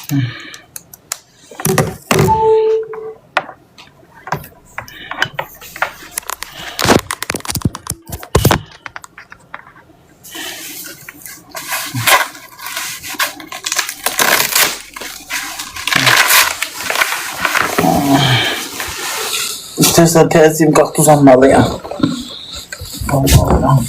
İstersen teziyim kalktı uzanmalıyım. Allah.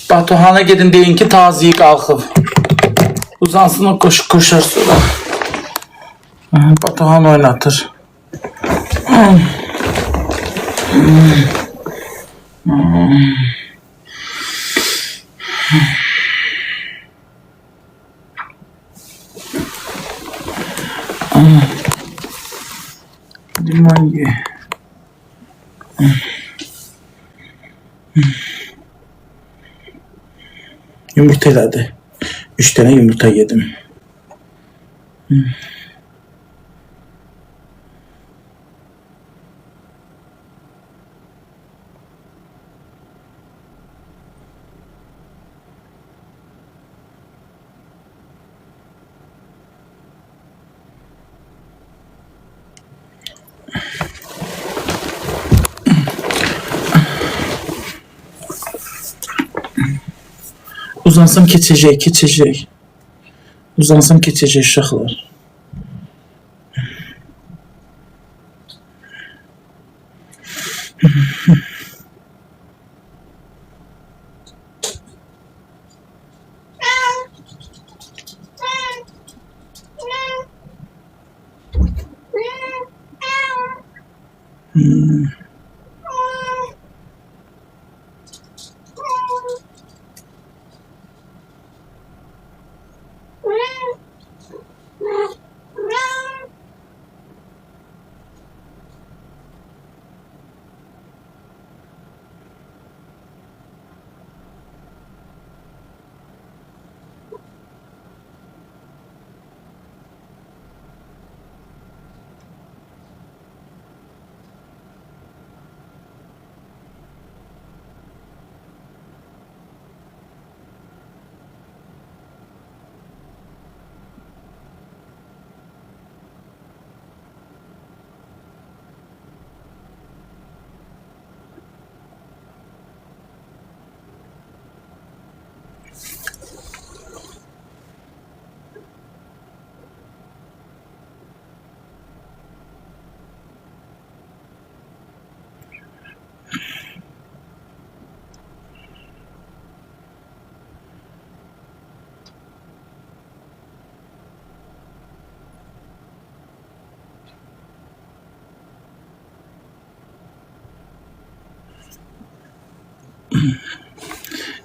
Batuhan'a gidin deyin ki taziyi kalkıp. Uzansın o koşar sonra. Batuhan oynatır. Limon ye. Yumurta elədi. 3 tane yumurta yedim. Uzansam keçecek. Uzansam keçecek uşaqlar.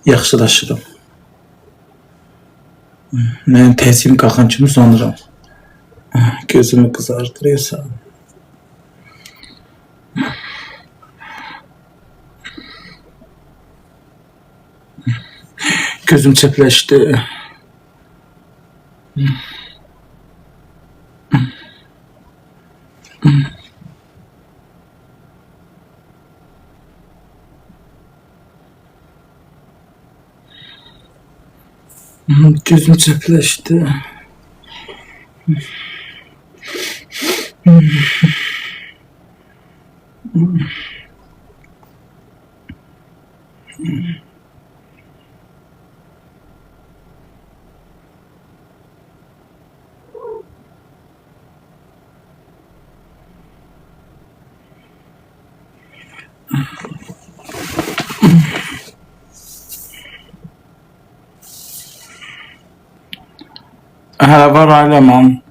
Yaxşılaşırım. Mən tezim qalxan kimi uzanıram. Gözümü qızardırıyorsa. Gözüm çepleşti. Gözüm çepleşti. Var ailem.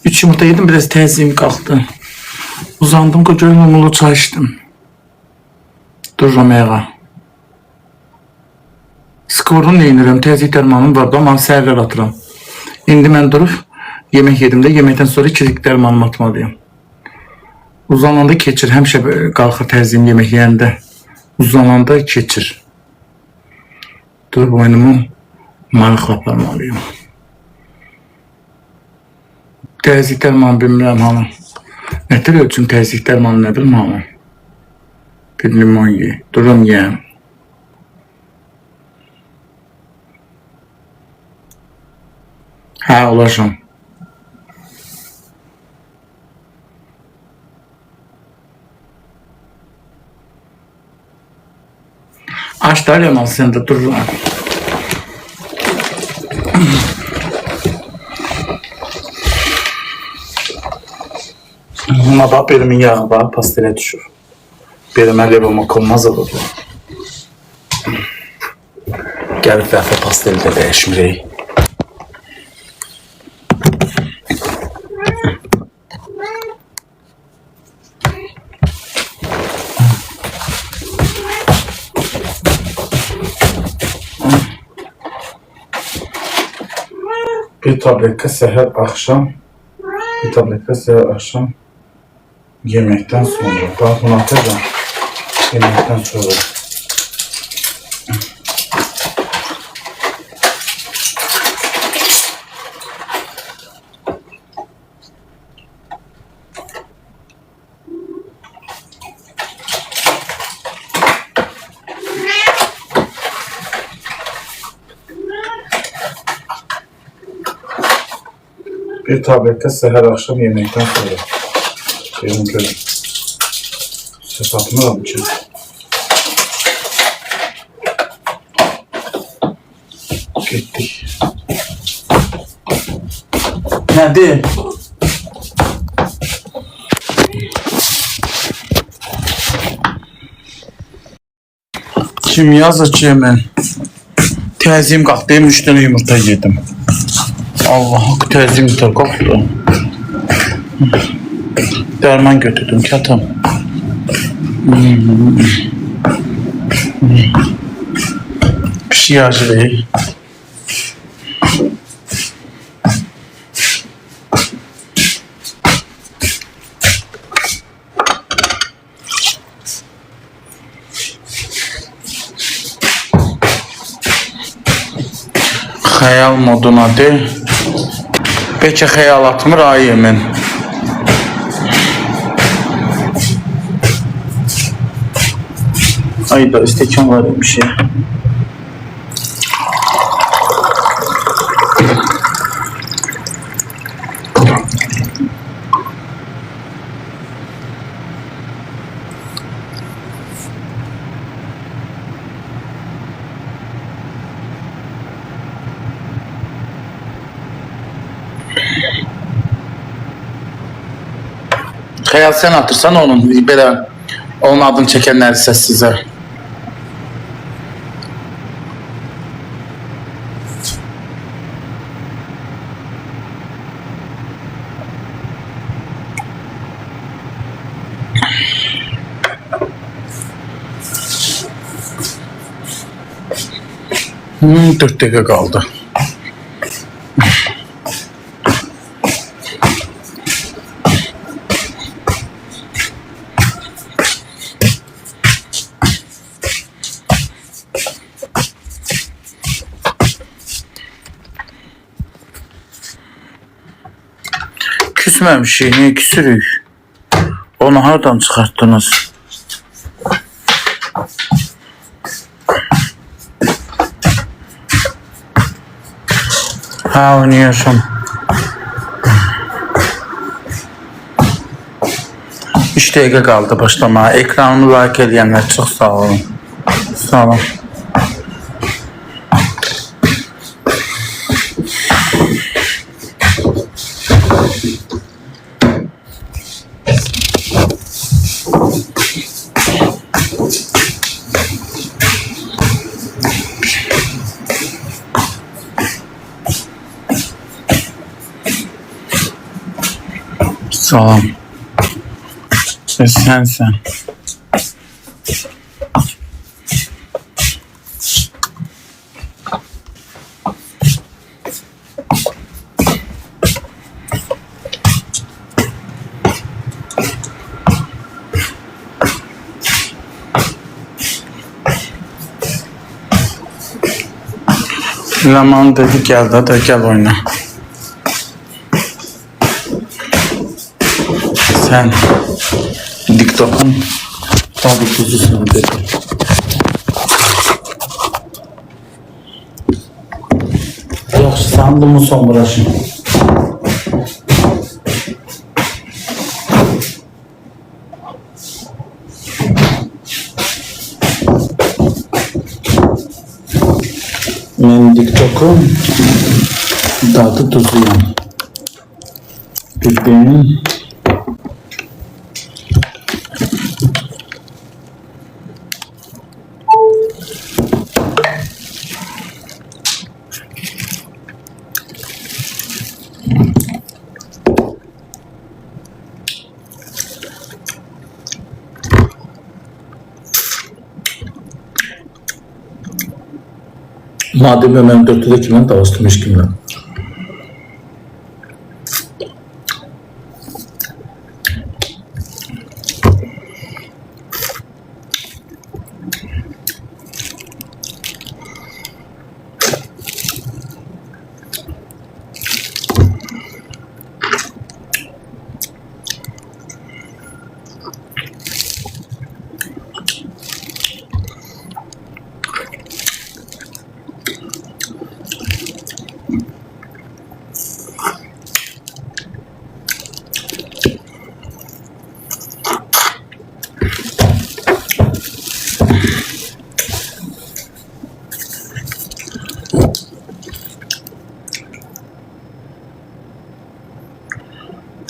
3 yumurta yedim, biraz tezim kalktı. Uzandım, koca mumlu çay içtim. Dururum ayağa. Skorunu neyinirəm, tezlik dərmanım var da, amma səhərlər atıram. İndi mən durub yemək yedim də, yeməkdən sonra ikilik dərmanımı atmalıyım. Uzananda keçir, həmişə qalxır təziyim yemək yeyəndə. Uzananda keçir. Durub oyunumu maraqla aparmalıyım. Təzyiq dərmanı bilmirəm hanım. Nətər ölçüm təzyiq dərmanı nə bilməm hanım. Bir limon ye, durum yeyəm. Hə, olacam. Aç da Leman, sen de dur. Buna bak, belimin yağı bak, pastele düşür. Belimə levama olmaz olur. Gəlib dəfə pasteli də dəyişmirik. Bir tabletka səhər axşam, bir tabletka səhər axşam yeməkdən sonra. Bax, bunu atacağım. Yeməkdən sonra. Bir tabletka səhər axşam yeməkdən sonra. Gelin görün. Sepatımı almışım. Gittik. Nədir? Kim yazır ki mən? Təzim qalxdım, 3 dənə yumurta yedim. Allah, təzim yumurta qalxdı. Dərman götürdüm, katam. Bir şey acı değil. Xəyal moduna de. Bəlkə xəyalatımı rayımın. Ayda istekan var bir şey. Xəyal sen atırsan onun belə onun adını çəkənləri səssizə. Dört dəqiqə qaldı. Küsməmişik, niyə küsürük? Onu hardan çıxartdınız? Ha, oynayıyorsun. Üç dəqiqə qaldı başlamaya. Ekranımı like edənlər çox sağ olun. Sağ olun. Salam. Sen. Zaman dedi gel de gel oyna. Sen TikTok'un tabi kuzusun dedi. Yoksa Sandım son bıraşım. Ben TikTok'um dadı tuzluyum. Bildiğin madem ben 4'te kimden davastım hiç kimden.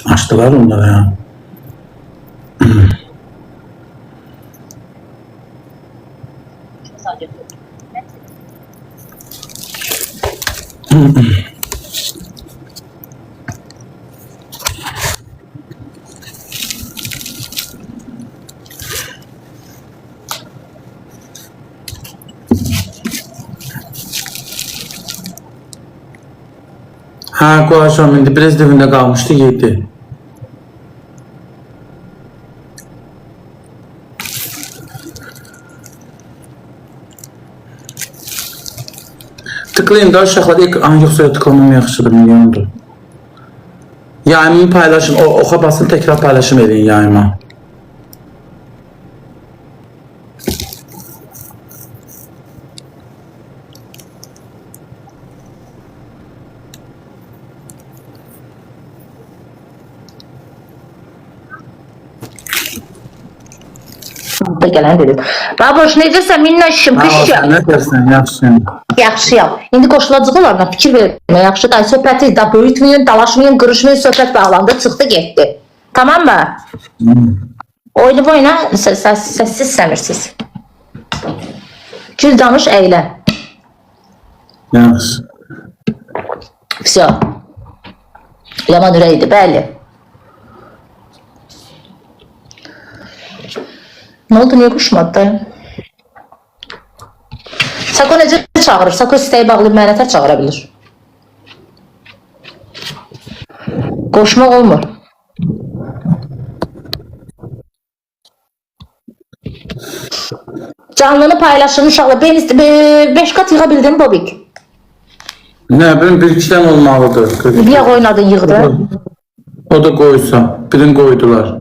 Açtılar onları ya. Ha, kolaşam indi. Biraz devinde kalmıştı, yedi. Tıklayın da uşaqlar ilk yoxsa tıklamam yaxşıdır, milyondur. Yayımı paylaşın, oxa basın, tekrar paylaşım edin yayıma. Gələn dedim. Baboş, necəsən? Minnaşım, qışım. Nə dersən, yaxşıyım. Yaxşıyam. İndi qoşulacaqlarına fikir vermə. Yaxşı da söhbəti da böyütməyin, dalaşmayın, qırışmayın, söhbət bağlandı, çıxdı, getdi. Tamam mı? Oyunu boyuna səssiz səmirsiz. Gül danış, əylən. Yaxşı. Vəsiyo. Yaman ürəkdir, bəli. Ne oldu, niye quşmadı da? Sako necə çağırır? Sako istəyi bağlayıb mənə tər çağıra bilir. Qoşmaq olmur. Canlını paylaşın uşaqlar. 5 kat yığa bildin Bobik? Ne bileyim, bir iki tane olmalıdır. Niye oynadın yığdı? O da koysa. Birini koydular.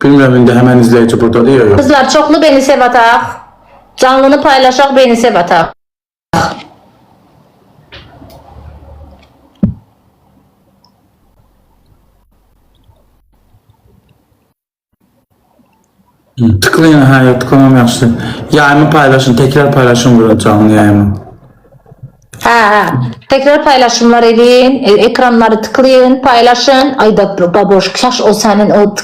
Bilmirəm, indi həmən izləyici buradadır ya, yox. Kızlar, çoxlu beni sev ataq. Canlını paylaşaq, beni sev ataq. Tıklayın, hə, tıklamam yaxşı. Yayımı paylaşın, tekrar paylaşın burada canlı yayımı. Hə. Tekrar paylaşımlar edin, ekranları tıklayın, paylaşın. Ay da baboş, kaş o sənin o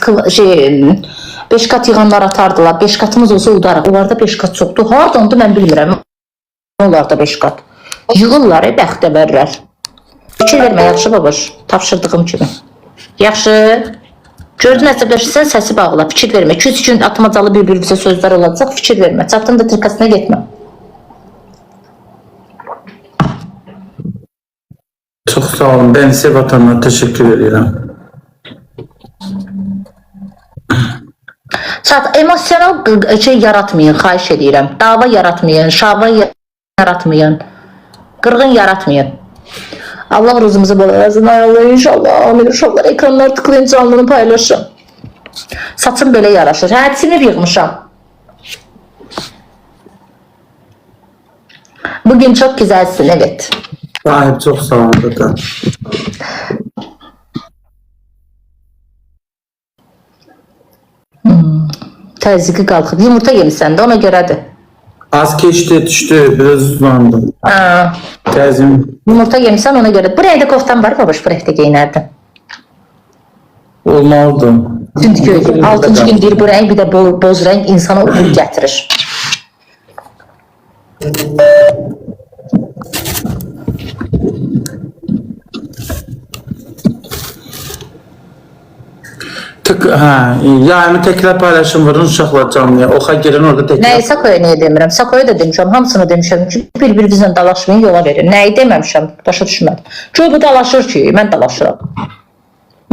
5 kat yığanlar atardılar. 5 katımız olsa udaraq. Onlarda 5 kat çoxdur. Hardandı mən bilmirəm. Onlarda 5 kat. Yığırlar, bəxtəvərlər. Fikir vermə, yaxşı baboş. Tapşırdığım kimi. Yaxşı. Gördün əsəbləşirsən, səsi bağla. Fikir vermə. 2-3 gün atmacalı bir-birimizə sözlər olacaq. Fikir vermə. Çapdın da trikasına getmə. Çok sağ olun. Ben size vatanına teşekkür ederim. Emosyonel şey yaratmayın, xahiş edirəm. Dava yaratmayın, şava yaratmayın. Qırğın yaratmayın. Allah rızımızı bol eləsin. Ay Allah, inşallah. Amin, inşallah. Ekranlar tıklayın, canlını paylaşın. Saçım belə yaraşır. Hə, sinir yığmışam. Bugün çok güzelsin, evet. Sahip çox sağ ol da. Təzyiqi qalxıb. Yumurta yemisən də ona görədir. Az keçdi, düşdü, biraz uzandım. Ha. Təzim Yumurta yemisən ona görə. Bu rəngdə koftan var, babaş, bu rəngdə geyinərdin. olmalıdır. Çünki 6-cı gün deyir bu rəng, bir də boz rəng insana uğur gətirir. Yani təkrar paylaşım vurun uşaqlar canlıya. Oxa girin orada təkrar. Nəyi Sakoya niyə demirəm? Sakoya da demişəm, hamısını demişəm ki, bir-birinizlə dalaşmayın, yola verin. Nəyi deməmişəm, başa düşmədim. Çünki bu dalaşır ki, mən dalaşıram.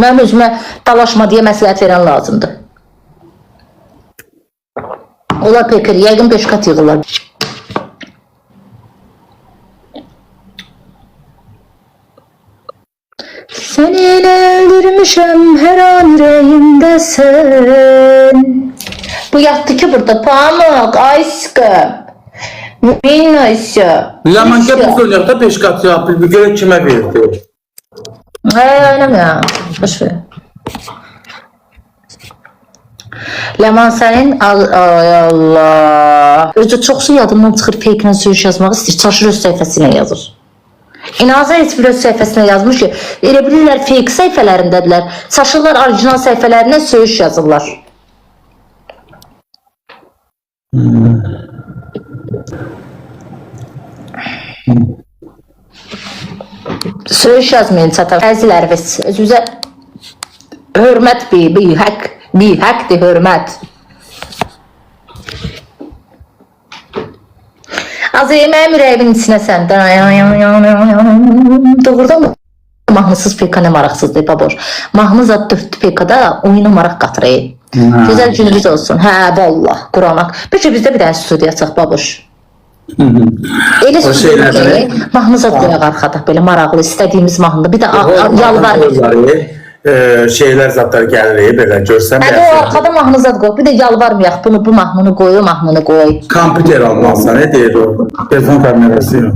Mənim özümə dalaşma deyə məsləhət verən lazımdır. Ola pekir, yəqin 5 kat yığırlar. Seni elə öldürmüşəm, hər an ürəyimdəsən. Bu yatdı ki burada, pamuk, aşkım. Minnaysa. Yaman gəl biz oynayaq da 5 qat yapır, bir görə kimə verdi? Oynamıyorum, boş ver. Leman sənin, ay Allah. Özü çoxsu yadımdan çıxır, fake-lə söyüş yazmaq istəyir, çaşır öz səhifəsinə yazır. İnansa heç bir öz səhifəsinə yazmış ki, elə bilirlər fake səhifələrindədirlər. Çaşırlar orijinal səhifələrinə söyüş yazırlar. Söyüş yazmayın çatar. Əzilərimiz, özümüzə hörmət bir həqqdir hörmət. Az yeməğim ürəyimin içinə səndə. Doğrudan mı? Mahnısız peka nə maraqsızdır baboş. Mahnı zat 4 pekada oyuna maraq qatırır. Gözəl gününüz olsun. Hə, vallah, Quranak. Bəlkə bizdə bir dənə studiya açaq baboş. Elə studiya deyil. Mahnı zat qoyaq arxada, belə maraqlı, istədiyimiz mahnıda. Bir də yalvar. Şeylər zatlar gəlir, belə görsən. Hə, o arxada mahnı zat qoy. Bir də yalvarmayaq, bu mahnını qoy, o mahnını qoy. Kompüter almalısan, ne deyir o? Telefon kamerası yok.